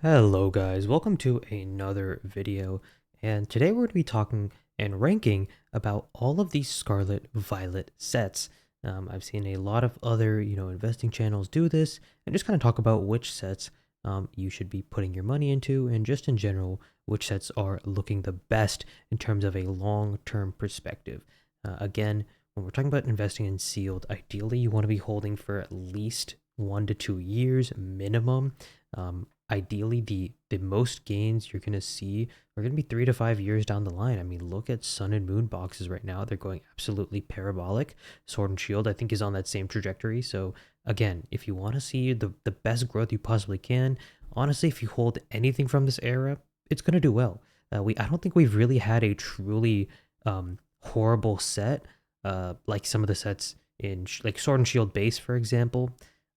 Hello guys, welcome to another video, and today we're going to be talking and ranking about all of these Scarlet Violet sets. I've seen a lot of other, investing channels do this and just kind of talk about which sets you should be putting your money into, and just in general, which sets are looking the best in terms of a long-term perspective. Again, when we're talking about investing in sealed, ideally you want to be holding for at least 1 to 2 years minimum. Ideally, the most gains you're going to see are going to be 3 to 5 years down the line. I mean, look at Sun and Moon boxes right now. They're going absolutely parabolic. Sword and Shield, I think, is on that same trajectory. So again, if you want to see the best growth you possibly can, honestly, if you hold anything from this era, it's going to do well. I don't think we've really had a truly horrible set, like some of the sets in like Sword and Shield base, for example.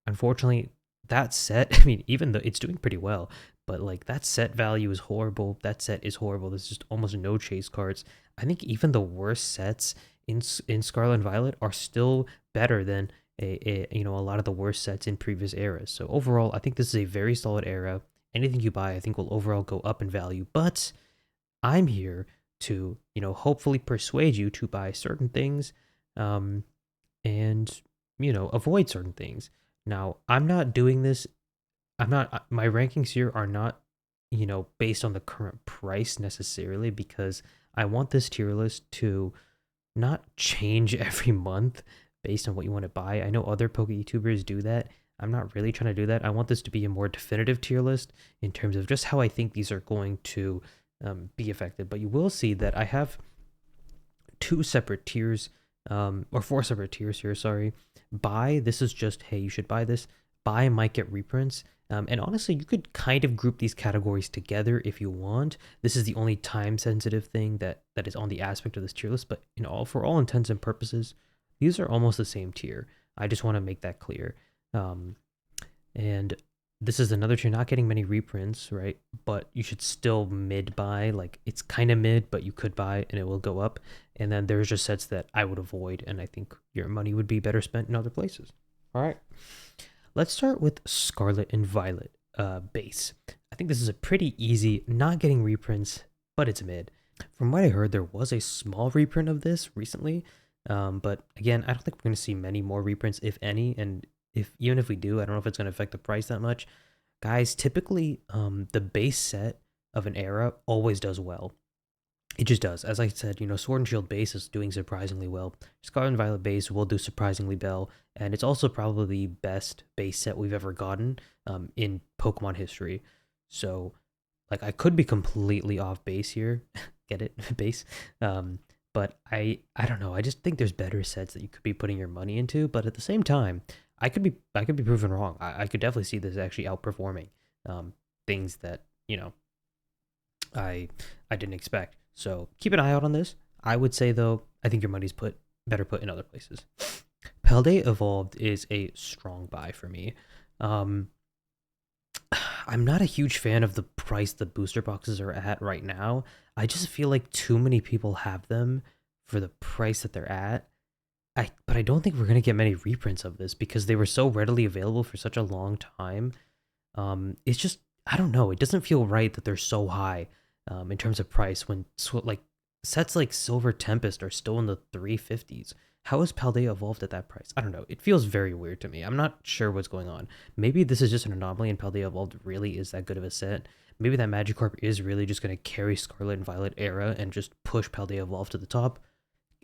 Unfortunately, that set, I mean, even though it's doing pretty well, but like that set value is horrible. That set is horrible. There's just almost no chase cards. I think even the worst sets in Scarlet and Violet are still better than a lot of the worst sets in previous eras. So overall, I think this is a very solid era. Anything you buy, I think, will overall go up in value. But I'm here to hopefully persuade you to buy certain things, and avoid certain things. Now, I'm not doing this. My rankings here are not, based on the current price necessarily, because I want this tier list to not change every month based on what you want to buy. I know other Poke YouTubers do that. I'm not really trying to do that. I want this to be a more definitive tier list in terms of just how I think these are going to be affected. But you will see that I have two separate tiers, or four separate tiers here, sorry. Buy, this is just, hey, you should buy this. Buy might get reprints. And honestly, you could kind of group these categories together if you want. This is the only time sensitive thing that is on the aspect of this tier list, but for all intents and purposes, these are almost the same tier. I just want to make that clear. And this is another tier, not getting many reprints, right? But you should still mid buy. Like, it's kind of mid, but you could buy and it will go up. And then there's just sets that I would avoid, and I think your money would be better spent in other places. All right, let's start with Scarlet and Violet base. I think this is a pretty easy, not getting reprints, but it's mid. From what I heard, there was a small reprint of this recently, but again, I don't think we're going to see many more reprints, if any. And even if we do, I don't know if it's going to affect the price that much. Guys, typically, the base set of an era always does well. It just does. As I said, Sword and Shield base is doing surprisingly well. Scarlet and Violet base will do surprisingly well, and it's also probably the best base set we've ever gotten in Pokemon history. So, like, I could be completely off base here. Get it? Base. But I don't know. I just think there's better sets that you could be putting your money into, but at the same time, I could be proven wrong. I could definitely see this actually outperforming things that, I didn't expect. So keep an eye out on this. I would say, though, I think your money's better put in other places. Paldea Evolved is a strong buy for me. I'm not a huge fan of the price the booster boxes are at right now. I just feel like too many people have them for the price that they're at. But I don't think we're gonna get many reprints of this because they were so readily available for such a long time. It's just, I don't know. It doesn't feel right that they're so high in terms of price when like sets like Silver Tempest are still in the 350s. How is Paldea Evolved at that price? I don't know. It feels very weird to me. I'm not sure what's going on. Maybe this is just an anomaly and Paldea Evolved really is that good of a set. Maybe that Magikarp is really just going to carry Scarlet and Violet era and just push Paldea Evolved to the top.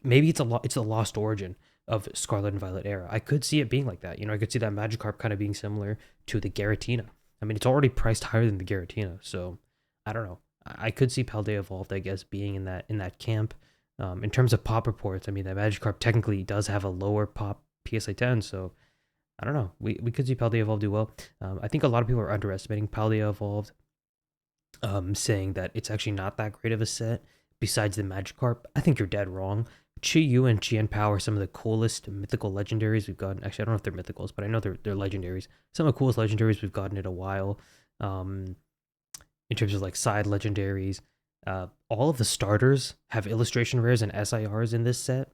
Maybe it's a lost origin of Scarlet and Violet era. I could see it being like that. I could see that Magikarp kind of being similar to the Garatina. I mean, it's already priced higher than the Garatina, so I don't know. I could see Paldea Evolved, I guess, being in that camp. In terms of pop reports, I mean, that Magikarp technically does have a lower pop PSA 10, so I don't know. We could see Paldea Evolved do well. I think a lot of people are underestimating Paldea Evolved, saying that it's actually not that great of a set besides the Magikarp. I think you're dead wrong. Chi-Yu and Chien-Pao are some of the coolest mythical legendaries we've gotten. Actually, I don't know if they're mythicals, but I know they're legendaries. Some of the coolest legendaries we've gotten in a while. In terms of like side legendaries, all of the starters have illustration rares and SIRs in this set.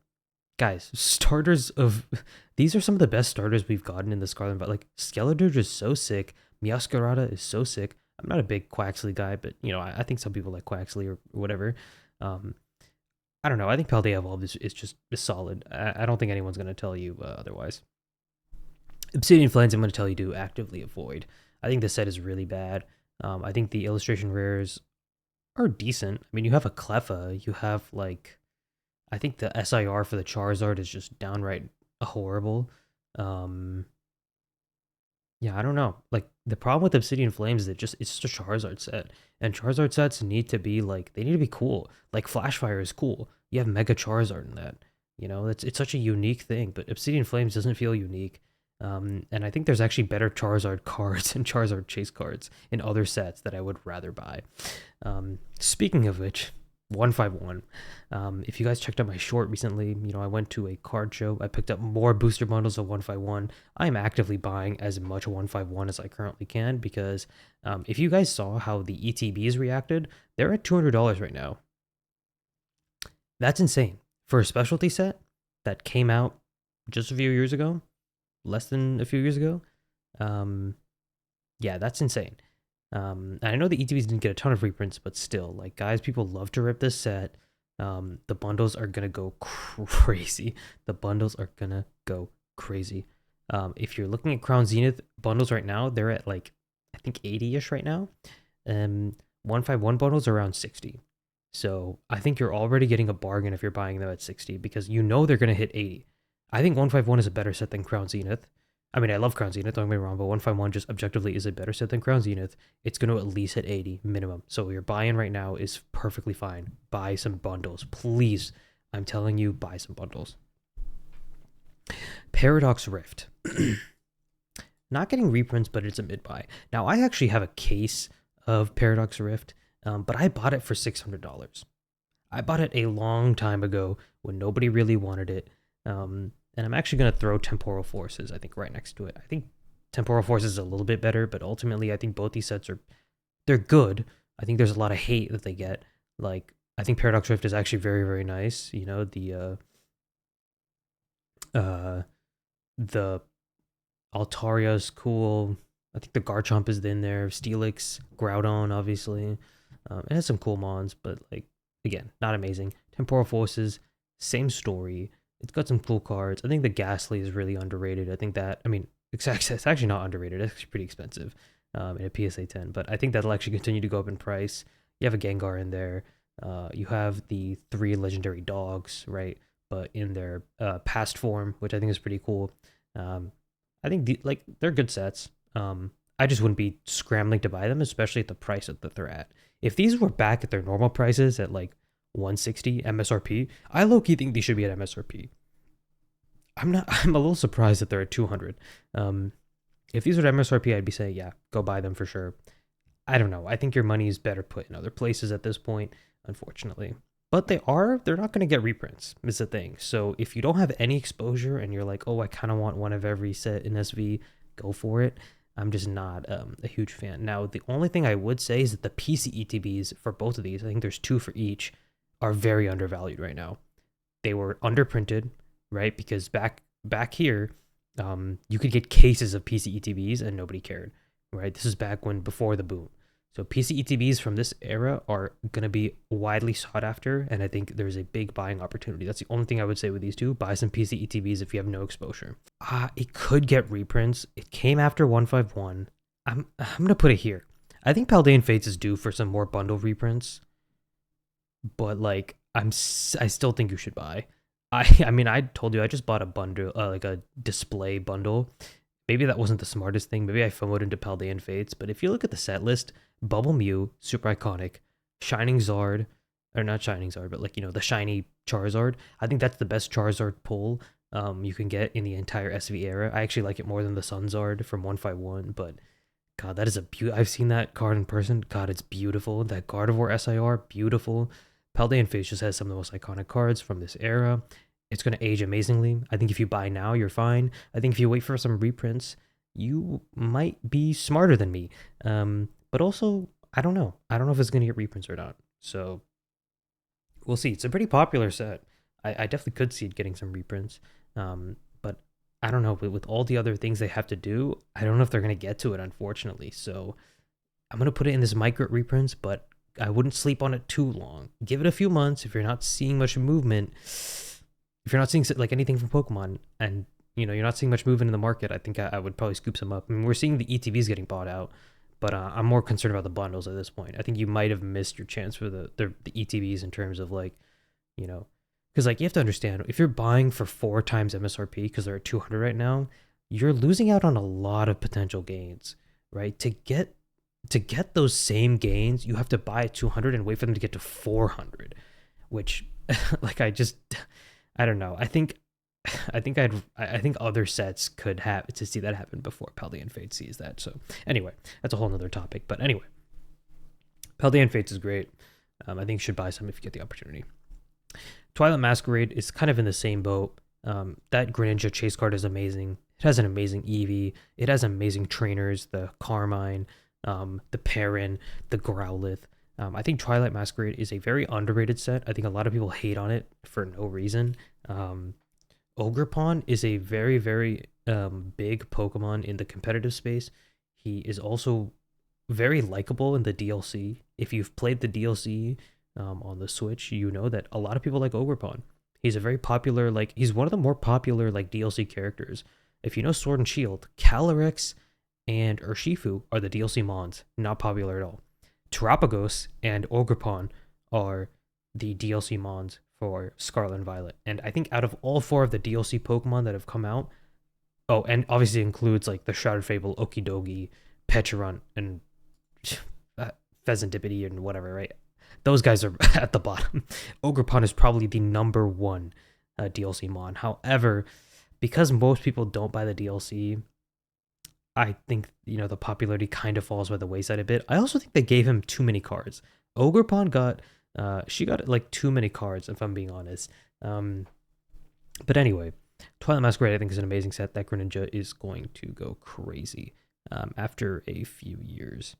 Guys, starters of these are some of the best starters we've gotten in the Scarlet, but like Skeledirge is so sick, Meowscarada is so sick, I'm not a big Quaxley guy, but I think some people like Quaxley or whatever. Um, I don't know. I think Paldea Evolved is solid. I don't think anyone's gonna tell you otherwise. Obsidian Flames, I'm gonna tell you to actively avoid. I think the set is really bad. I think the illustration rares are decent. I mean, you have a Cleffa, you have like, I think the SIR for the Charizard is just downright horrible. Um, yeah, I don't know. Like the problem with Obsidian Flames is it's just a Charizard set, and Charizard sets need to be like they need to be cool. Like Flashfire is cool. You have Mega Charizard in that. It's such a unique thing, but Obsidian Flames doesn't feel unique. And I think there's actually better Charizard cards and Charizard chase cards in other sets that I would rather buy. Speaking of which, 151. If you guys checked out my short recently, I went to a card show. I picked up more booster bundles of 151. I am actively buying as much 151 as I currently can because if you guys saw how the ETBs reacted, they're at $200 right now. That's insane. For a specialty set that came out just a few years ago, less than a few years ago, yeah, that's insane. And I know the ETBs didn't get a ton of reprints, but still, like, guys, people love to rip this set. The bundles are gonna go crazy. The bundles are gonna go crazy. If you're looking at Crown Zenith bundles right now, they're at like I think 80-ish right now. 151 bundles are around 60. So I think you're already getting a bargain if you're buying them at 60 because they're gonna hit 80. I think 151 is a better set than Crown Zenith. I mean, I love Crown Zenith, don't get me wrong, but 151 just objectively is a better set than Crown Zenith. It's going to at least hit 80 minimum. So your buy-in right now is perfectly fine. Buy some bundles. Please, I'm telling you, buy some bundles. Paradox Rift. Not getting reprints, but it's a mid-buy. Now, I actually have a case of Paradox Rift, but I bought it for $600. I bought it a long time ago when nobody really wanted it. And I'm actually going to throw Temporal Forces, I think, right next to it. I think Temporal Forces is a little bit better, but ultimately I think both these sets they're good. I think there's a lot of hate that they get. Like, I think Paradox Rift is actually very, very nice. The Altaria is cool. I think the Garchomp is in there. Steelix, Groudon, obviously. It has some cool mons, but, like, again, not amazing. Temporal Forces, same story. It's got some cool cards. I think the Ghastly is really underrated. I think that, I mean, it's actually not underrated. It's actually pretty expensive in a PSA 10, but I think that'll actually continue to go up in price. You have a Gengar in there. You have the 3 legendary dogs, right? But in their past form, which I think is pretty cool. I think they're good sets. I just wouldn't be scrambling to buy them, especially at the price that they're at. If these were back at their normal prices at like 160 MSRP, I low-key think they should be at MSRP. I'm a little surprised that they're at 200. If these were at MSRP, I'd be saying, yeah, go buy them for sure. I don't know. I think your money is better put in other places at this point, unfortunately. But they're not going to get reprints, is the thing. So if you don't have any exposure and you're like, oh, I kind of want one of every set in SV, go for it. I'm just not a huge fan. Now, the only thing I would say is that the PC ETBs for both of these, I think there's 2 for each, are very undervalued right now. They were underprinted, right? Because back here, you could get cases of PC ETBs and nobody cared, right? This is before the boom. So PC ETBs from this era are going to be widely sought after, and I think there's a big buying opportunity. That's the only thing I would say with these two. Buy some PC ETBs if you have no exposure. It could get reprints. It came after 151. I'm going to put it here. I think Paldean Fates is due for some more bundle reprints, but like I still think you should buy. I mean, I told you I just bought a bundle, like a display bundle. Maybe that wasn't the smartest thing. Maybe I FOMO'd into Paldean Fates. But if you look at the set list, Bubble Mew, super iconic, Shining Zard, or not Shining Zard, but like, the shiny Charizard. I think that's the best Charizard pull you can get in the entire SV era. I actually like it more than the Sun Zard from 151, but God, that is I've seen that card in person. God, it's beautiful. That Gardevoir SIR, beautiful. Paldean Fates just has some of the most iconic cards from this era. It's going to age amazingly. I think if you buy now, you're fine. I think if you wait for some reprints, you might be smarter than me. But also, I don't know. I don't know if it's going to get reprints or not. So we'll see. It's a pretty popular set. I definitely could see it getting some reprints. But I don't know. With all the other things they have to do, I don't know if they're going to get to it, unfortunately. So I'm gonna put it in this micro reprints, but I wouldn't sleep on it too long. Give it a few months. If you're not seeing much movement, if you're not seeing like anything from Pokemon, and you're not seeing much movement in the market, I think I would probably scoop some up. I mean, we're seeing the ETBs getting bought out, but I'm more concerned about the bundles at this point. I think you might have missed your chance for the ETBs in terms of like, because like you have to understand, if you're buying for 4 times MSRP because they're at 200 right now, you're losing out on a lot of potential gains, right? To get those same gains, you have to buy at 200 and wait for them to get to 400, which like I don't know. I think other sets could have to see that happen before Paldean Fate sees that. So anyway, that's a whole nother topic. But anyway, Paldean Fates is great. I think you should buy some if you get the opportunity. Twilight Masquerade is kind of in the same boat. That Greninja chase card is amazing. It has an amazing Eevee. It has amazing trainers, the Carmine, the Perrin, the Growlithe. I think Twilight Masquerade is a very underrated set. I think a lot of people hate on it for no reason. Ogerpon is a very, very big Pokemon in the competitive space. He is also very likable in the DLC. If you've played the DLC on the Switch, you know that a lot of people like Ogerpon. He's a very popular, he's one of the more popular DLC characters. If you know Sword and Shield, Calyrex and Urshifu are the DLC mons, not popular at all. Terapagos and Ogerpon are the DLC mons for Scarlet and Violet. And I think out of all 4 of the DLC Pokemon that have come out, oh, and obviously includes like the Shrouded Fable, Okidogi, Pecharunt, and Pheasantipity and whatever, right? Those guys are at the bottom. Ogerpon is probably the number 1 DLC mon. However, because most people don't buy the DLC, I think, the popularity kind of falls by the wayside a bit. I also think they gave him too many cards. Ogerpon got like too many cards, if I'm being honest. But anyway, Twilight Masquerade I think is an amazing set. That Greninja is going to go crazy after a few years.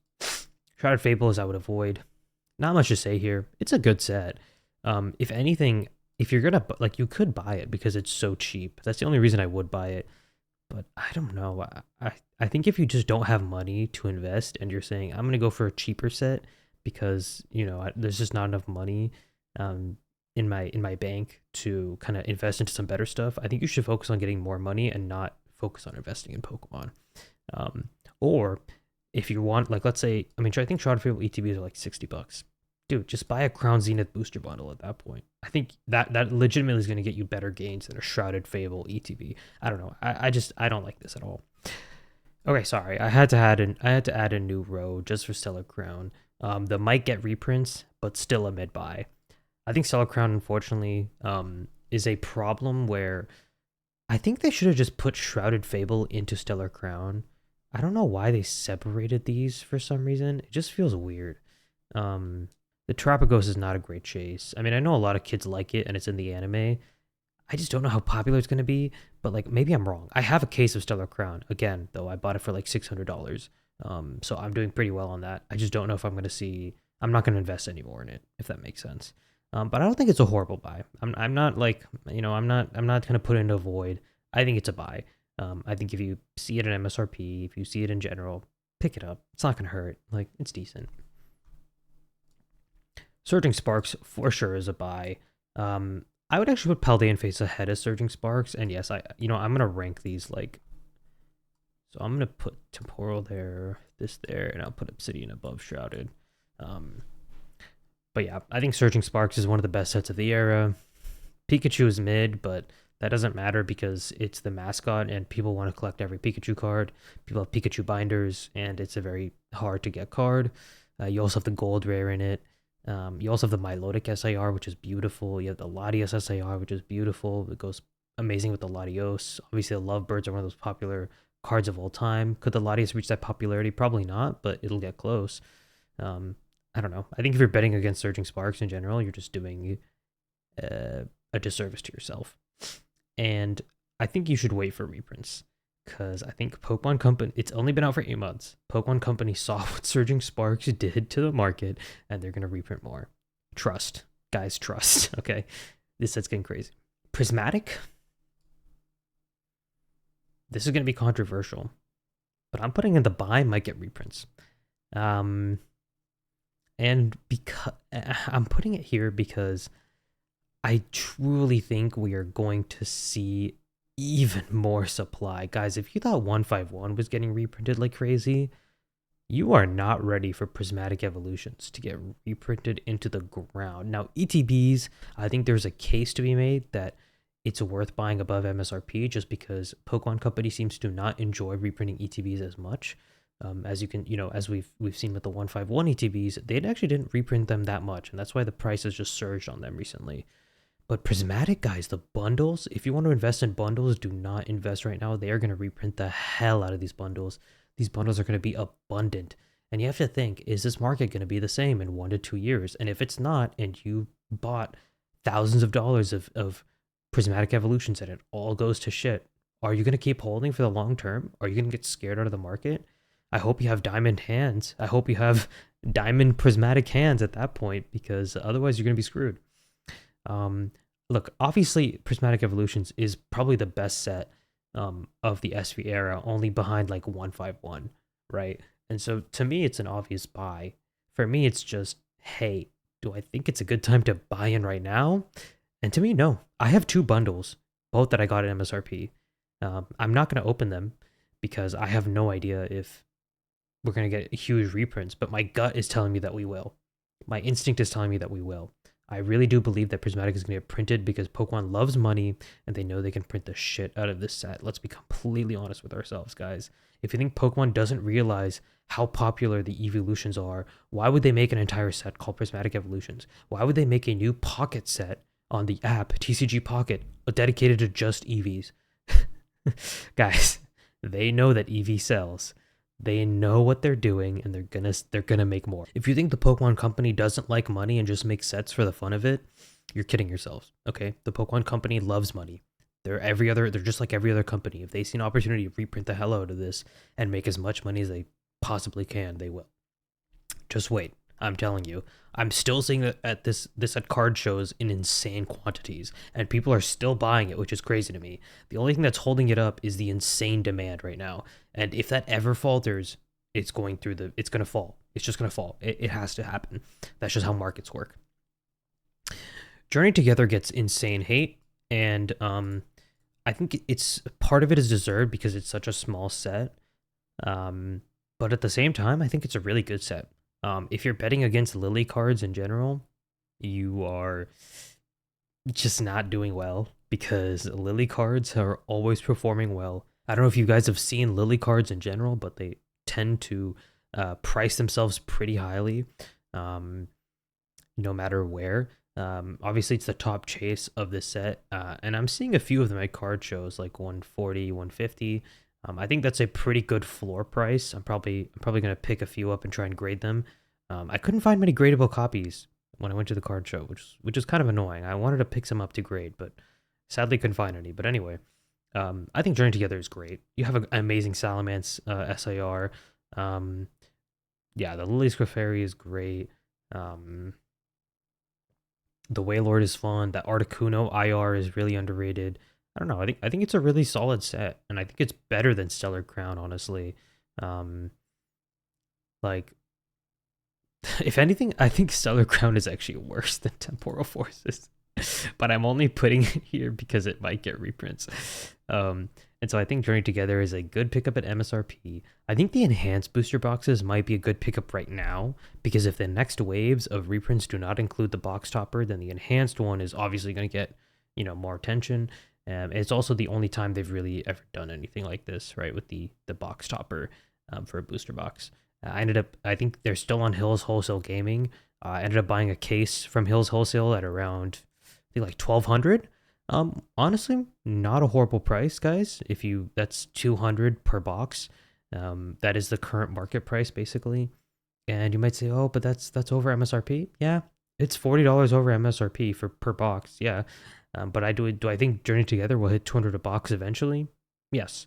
Shrouded Fable is I would avoid. Not much to say here. It's a good set. If anything, if you're gonna you could buy it because it's so cheap. That's the only reason I would buy it. But I don't know. I think if you just don't have money to invest and you're saying I'm gonna go for a cheaper set because there's just not enough money in my bank to kind of invest into some better stuff, I think you should focus on getting more money and not focus on investing in Pokemon. Or if you want, let's say, I think Shrouded Fable ETBs are like $60. Dude, just buy a Crown Zenith booster bundle at that point. I think that legitimately is going to get you better gains than a Shrouded Fable ETB. I don't know. I don't like this at all. Okay, sorry. I had to add a new row just for Stellar Crown. The might get reprints, but still a mid buy. I think Stellar Crown, unfortunately, is a problem where I think they should have just put Shrouded Fable into Stellar Crown. I don't know why they separated these for some reason. It just feels weird. The Terapagos is not a great chase. I know a lot of kids like it and it's in the anime. I just don't know how popular it's going to be, but maybe I'm wrong. I have a case of Stellar Crown. Again, though, I bought it for $600. So I'm doing pretty well on that. I just don't know if I'm not going to invest any more in it, if that makes sense. But I don't think it's a horrible buy. I'm not I'm not going to put it into a void. I think it's a buy. I think if you see it in MSRP, if you see it in general, pick it up. It's not going to hurt. It's decent. Surging Sparks for sure is a buy. I would actually put Paldean Fates ahead of Surging Sparks, and yes, I'm gonna rank these so I'm gonna put Temporal there, this there, and I'll put Obsidian above Shrouded. But yeah, I think Surging Sparks is one of the best sets of the era. Pikachu is mid, but that doesn't matter because it's the mascot and people want to collect every Pikachu card. People have Pikachu binders, and it's a very hard to get card. You also have the gold rare in it. You also have the Milotic SIR, which is beautiful. You have the Latios SIR, which is beautiful. It goes amazing with the Latios. Obviously, the Lovebirds are one of those popular cards of all time. Could the Latios reach that popularity? Probably not, but it'll get close. I don't know. I think if you're betting against Surging Sparks in general, you're just doing a disservice to yourself. And I think you should wait for reprints. Because I think Pokemon Company, it's only been out for 8 months. Pokemon Company saw what Surging Sparks did to the market, and they're going to reprint more. Trust. Guys, trust. Okay? This set's getting crazy. Prismatic? This is going to be controversial. But I'm putting in the buy might get reprints. Um, and because I'm putting it here because I truly think we are going to see even more supply. Guys, if you thought 151 was getting reprinted like crazy, you are not ready for prismatic evolutions to get reprinted into the ground. Now, ETBs, I think there's a case to be made that it's worth buying above MSRP just because Pokemon Company seems to not enjoy reprinting ETBs as much. As you can, as we've seen with the 151 ETBs, they actually didn't reprint them that much, and that's why the price has just surged on them recently. But prismatic, guys, the bundles, if you want to invest in bundles, do not invest right now. They are going to reprint the hell out of these bundles. These bundles are going to be abundant. And you have to think, is this market going to be the same in 1 to 2 years? And if it's not, and you bought thousands of dollars of prismatic evolutions and it all goes to shit, are you going to keep holding for the long term? Are you going to get scared out of the market? I hope you have diamond hands. I hope you have diamond prismatic hands at that point, because otherwise you're going to be screwed. Look, obviously, Prismatic Evolutions is probably the best set of the SV era, only behind like 151, right? And so to me, it's an obvious buy. For me, it's just, hey, do I think it's a good time to buy in right now? And to me, no. I have two bundles, both that I got at MSRP. I'm not going to open them because I have no idea if we're going to get huge reprints, but my gut is telling me that we will. My instinct is telling me that we will. I really do believe that Prismatic is going to get printed because Pokemon loves money and they know they can print the shit out of this set. Let's be completely honest with ourselves, guys. If you think Pokemon doesn't realize how popular the evolutions are, why would they make an entire set called Prismatic Evolutions? Why would they make a new pocket set on the app, TCG Pocket, dedicated to just EVs? Guys, they know that EV sells. They know what they're doing, and they're gonna make more. If you think the Pokemon Company doesn't like money and just makes sets for the fun of it, you're kidding yourselves. Okay, the Pokemon Company loves money. They're just like every other company. If they see an opportunity to reprint the hell out of this and make as much money as they possibly can, they will. Just wait. I'm telling you. I'm still seeing it at this at card shows in insane quantities, and people are still buying it, which is crazy to me. The only thing that's holding it up is the insane demand right now. And if that ever falters, it's going to fall. It's just going to fall. It has to happen. That's just how markets work. Journey Together gets insane hate, and I think it's part of it is deserved because it's such a small set. But at the same time, I think it's a really good set. If you're betting against Lily cards in general, you are just not doing well because Lily cards are always performing well. I don't know if you guys have seen Lily cards in general, but they tend to price themselves pretty highly, no matter where. Obviously, it's the top chase of this set, and I'm seeing a few of them at card shows like 140, 150. I think that's a pretty good floor price. I'm probably gonna pick a few up and try and grade them. I couldn't find many gradable copies when I went to the card show, which is kind of annoying. I wanted to pick some up to grade, but sadly couldn't find any. But anyway, I think Journey Together is great. You have an amazing Salamence SIR. Yeah, the Lily Squafairy is great. The Wailord is fun. That Articuno IR is really underrated. I don't know. I think it's a really solid set, and I think it's better than Stellar Crown, honestly. Like, if anything, I think Stellar Crown is actually worse than Temporal Forces. But I'm only putting it here because it might get reprints. And so I think Journey Together is a good pickup at MSRP. I think the enhanced booster boxes might be a good pickup right now, because if the next waves of reprints do not include the box topper, then the enhanced one is obviously going to get, more attention. It's also the only time they've really ever done anything like this, right? With the box topper for a booster box. I think they're still on Hills Wholesale Gaming. I ended up buying a case from Hills Wholesale at around, I think, like 1,200. Honestly, not a horrible price, guys. That's 200 per box. That is the current market price, basically. And you might say, oh, but that's over MSRP. Yeah, it's $40 over MSRP per box. Yeah. But do I think Journey Together will hit 200 a box eventually? Yes.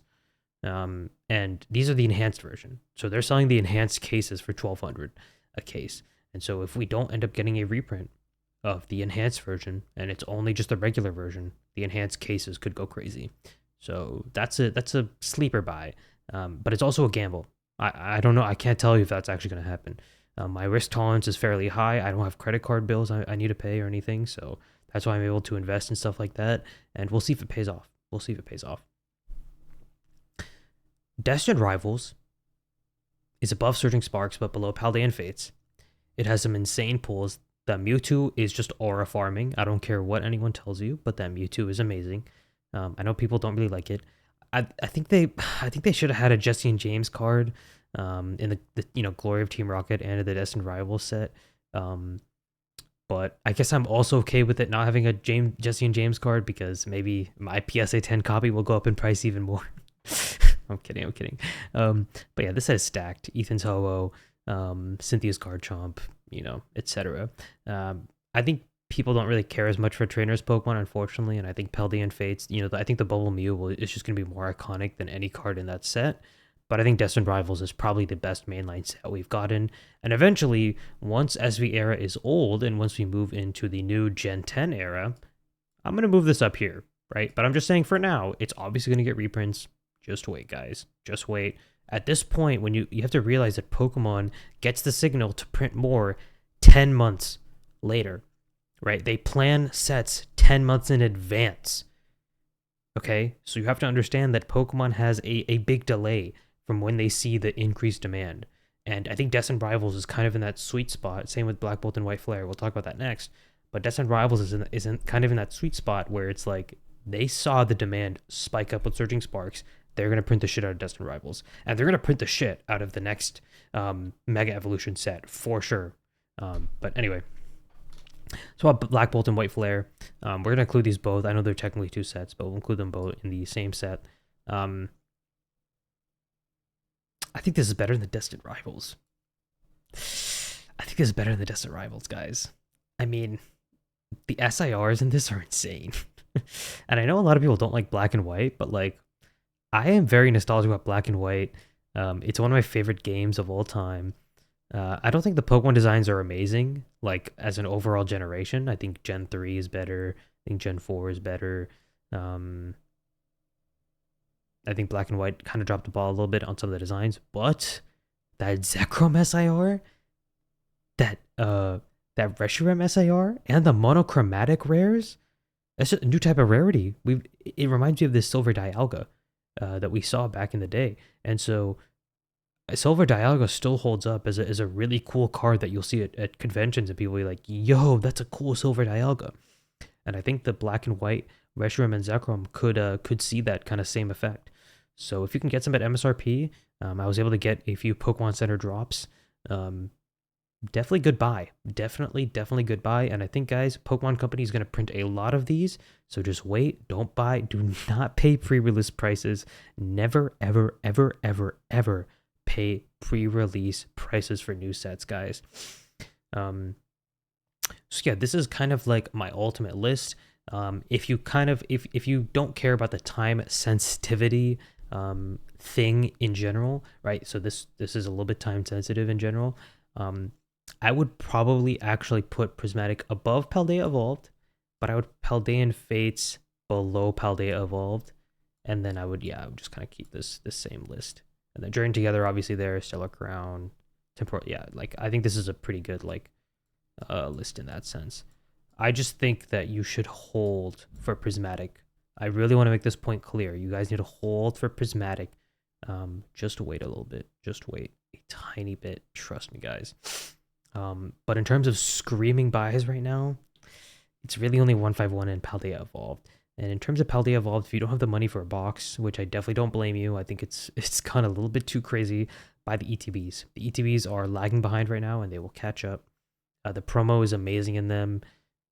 And these are the enhanced version. So they're selling the enhanced cases for 1,200 a case. And so if we don't end up getting a reprint of the enhanced version and it's only just the regular version, the enhanced cases could go crazy. So that's a sleeper buy. But it's also a gamble. I don't know. I can't tell you if that's actually going to happen. My risk tolerance is fairly high. I don't have credit card bills I need to pay or anything, so that's why I'm able to invest in stuff like that. And we'll see if it pays off. We'll see if it pays off. Destined Rivals is above Surging Sparks but below Paldean Fates. It has some insane pulls. The Mewtwo is just aura farming. I don't care what anyone tells you, but that Mewtwo is amazing. I know people don't really like it. I think they should have had a Jesse and James card in the Glory of Team Rocket and the Destined Rivals set. But I guess I'm also okay with it not having a Jesse and James card because maybe my PSA 10 copy will go up in price even more. I'm kidding. But yeah, this set is stacked. Ethan's Ho-Oh, Cynthia's Garchomp, etc. I think people don't really care as much for Trainer's Pokemon, unfortunately, and I think Paldean Fates, I think the Bubble Mew is just going to be more iconic than any card in that set. But I think Destined Rivals is probably the best mainline set we've gotten. And eventually, once SV era is old, and once we move into the new Gen 10 era, I'm going to move this up here, right? But I'm just saying for now, it's obviously going to get reprints. Just wait, guys. Just wait. At this point, when you have to realize that Pokemon gets the signal to print more 10 months later, right? They plan sets 10 months in advance. Okay? So you have to understand that Pokemon has a big delay from when they see the increased demand. And I think Destined Rivals is kind of in that sweet spot. Same with Black Bolt and White Flare. We'll talk about that next. But Destined Rivals is kind of in that sweet spot where it's like they saw the demand spike up with Surging Sparks. They're going to print the shit out of Destined Rivals. And they're going to print the shit out of the next Mega Evolution set for sure. But anyway. So about Black Bolt and White Flare. We're going to include these both. I know they're technically two sets, but we'll include them both in the same set. I think this is better than the Destined Rivals. Guys. I mean, the SIRs in this are insane. And I know a lot of people don't like Black and White, but like, I am very nostalgic about Black and White. It's one of my favorite games of all time. I don't think the Pokemon designs are amazing, like as an overall generation. I think Gen 3 is better. I think Gen 4 is better. I think Black and White kind of dropped the ball a little bit on some of the designs, but that Zekrom SIR, that Reshiram SIR, and the monochromatic rares, that's just a new type of rarity. It reminds me of this Silver Dialga that we saw back in the day, and so Silver Dialga still holds up as a really cool card that you'll see at conventions, and people will be like, "Yo, that's a cool Silver Dialga," and I think the Black and White Reshiram and Zekrom could see that kind of same effect. So if you can get some at MSRP, I was able to get a few Pokemon Center drops. Definitely good buy. Definitely good buy. And I think, guys, Pokemon Company is going to print a lot of these. So just wait. Don't buy. Do not pay pre-release prices. Never, ever, ever, ever, ever pay pre-release prices for new sets, guys. So yeah, this is kind of like my ultimate list. If you don't care about the time sensitivity thing in general, right? So this is a little bit time sensitive in general. I would probably actually put Prismatic above Paldea Evolved, but I would Paldean Fates below Paldea Evolved, and then I would just kind of keep this same list. And then Journey Together, obviously there, Stellar Crown, Temporal. Yeah, like I think this is a pretty good list in that sense. I just think that you should hold for Prismatic. I really want to make this point clear. You guys need to hold for Prismatic. Just wait a little bit. Just wait a tiny bit. Trust me, guys. But in terms of screaming buys right now, it's really only 151 and Paldea Evolved. And in terms of Paldea Evolved, if you don't have the money for a box, which I definitely don't blame you, I think it's gone a little bit too crazy, buy the ETBs. The ETBs are lagging behind right now, and they will catch up. The promo is amazing in them.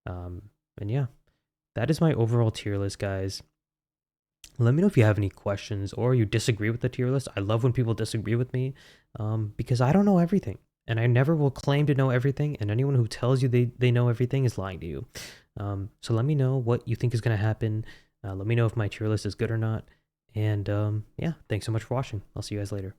And yeah, that is my overall tier list, guys. Let me know if you have any questions or you disagree with the tier list. I love when people disagree with me because I don't know everything. And I never will claim to know everything. And anyone who tells you they know everything is lying to you. So let me know what you think is going to happen. Let me know if my tier list is good or not. And yeah, thanks so much for watching. I'll see you guys later.